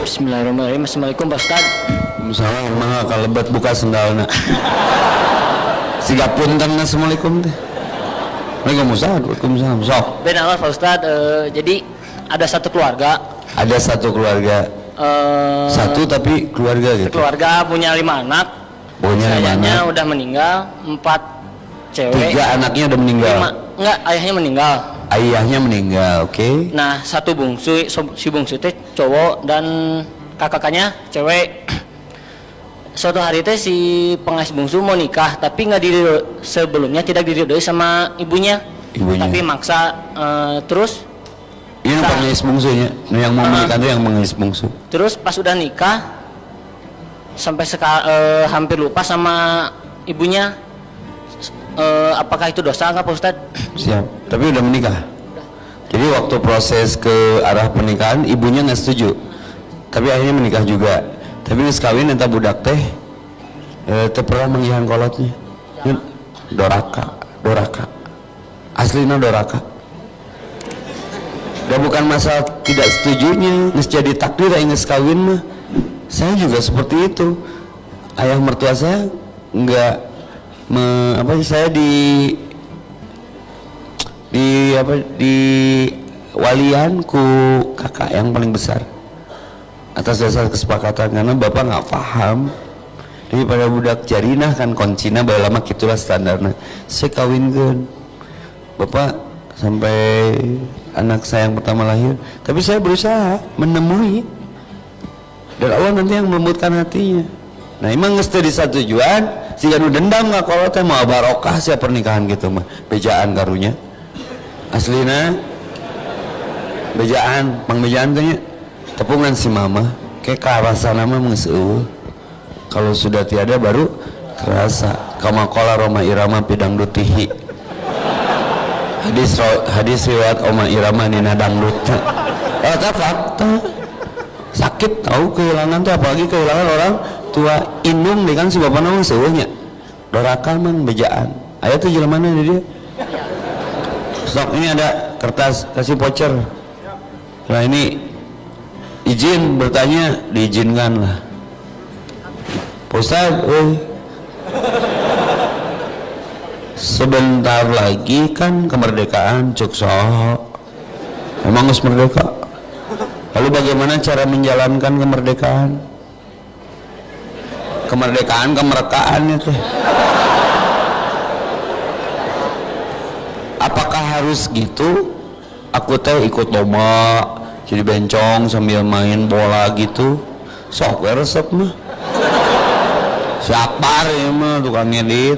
Bismillahirrahmanirrahim. Assalamualaikum Pak Ustad. Waalaikumsalam. Mah kalebat buka sendalna. Siga punten assalamualaikum teh. Waalaikumsalam. Sok. Ben awal Pak Ustad, jadi ada satu keluarga. Ada satu keluarga. Satu tapi keluarga gitu. Keluarga punya 5 anak. Punya 5 Ayahnya anak. udah meninggal, 4 cewek. 3 anaknya udah meninggal. 5, enggak, ayahnya meninggal. Ayahnya meninggal, oke. Nah, satu bungsu, si bungsu teh cowok dan kakaknya cewek. Suatu hari teh si pengasuh bungsu mau nikah, tapi nggak sebelumnya tidak diridhoi sama ibunya. Tapi maksa terus. Ini pengais bungsunya, yang mau menikah itu yang pengais bungsu. Terus pas udah nikah, sampai hampir lupa sama ibunya. Apakah itu dosa nggak Pak Ustadz? Siap, tapi udah menikah. Jadi waktu proses ke arah pernikahan ibunya nggak setuju, tapi akhirnya menikah juga. Tapi nggak kawin entah budak teh pernah mengihan kolotnya. Doraka aslinya doraka. Udah bukan masalah tidak setujunya, nggak jadi takdir nggak kawin mah. Saya juga seperti itu. Ayah mertua saya nggak saya di walian ku kakak yang paling besar atas dasar kesepakatan, karena bapak nggak paham. Jadi pada budak jarinah kan koncina bae lama gitulah standarnya. Saya kawinkeun bapak sampai anak saya yang pertama lahir, tapi saya berusaha menemui dan Allah nanti yang melembutkan hatinya. Nah emang nges di satu tujuan jika nu dendam nggak kalau teh mau barokah siap pernikahan gitu mah bejaan karunya aslina bejaan pangbejaan tanya tepungan si mama kayak karasa nama mengeseuh kalau sudah tiada baru terasa kama qala Roma Irama pidang dutihi hadis riwayat Oma Irama dina dangdut eta fakta sakit tahu kehilangan tuh, apalagi kehilangan orang tua indung deh kan si bapak nama seueuhnya doraka mang bejaan ayat tuh jelemana dia stok ini ada kertas kasih voucher. Nah ini izin bertanya diizinkan lah Pak Ustadz. Sebentar lagi kan kemerdekaan cuk sok emang harus merdeka. Lalu bagaimana cara menjalankan kemerdekaan? Kemerdekaan itu apakah harus gitu? Aku teh ikut lomba jadi bencong sambil main bola gitu, sok resep mah siapar ya mah tukang ngedit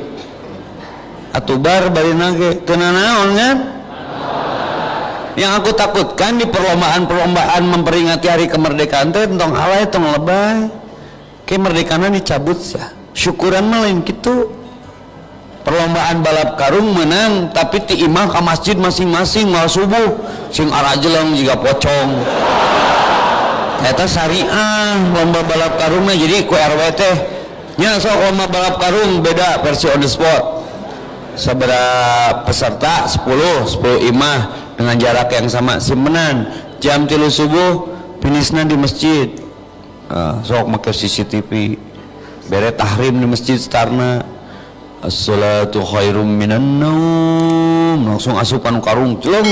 atubar bari nage teu naon kan. Yang aku takutkan di perlombaan memperingati hari kemerdekaan teh tong alay tong lebay kemerdekaannya dicabut ya. Syukuran mah lain gitu. Perlombaan balap karung menang tapi ti imah ke masjid masing-masing mal subuh sing arajelang juga pocong. Eta syariah lomba balap karungnya jadi ku RW teh nya sok lomba balap karung beda versi on the spot. Sabaraha peserta 10 imah dengan jarak yang sama simpenan jam 3 subuh finishna di masjid. Sok make CCTV bere tahrim di masjid starna as-salatu khairum minan naum langsung asupan karung jeleng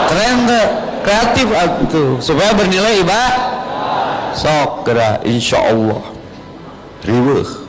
keren tuh kreatif tuh supaya bernilai ibadah sok geura insyaallah riweuh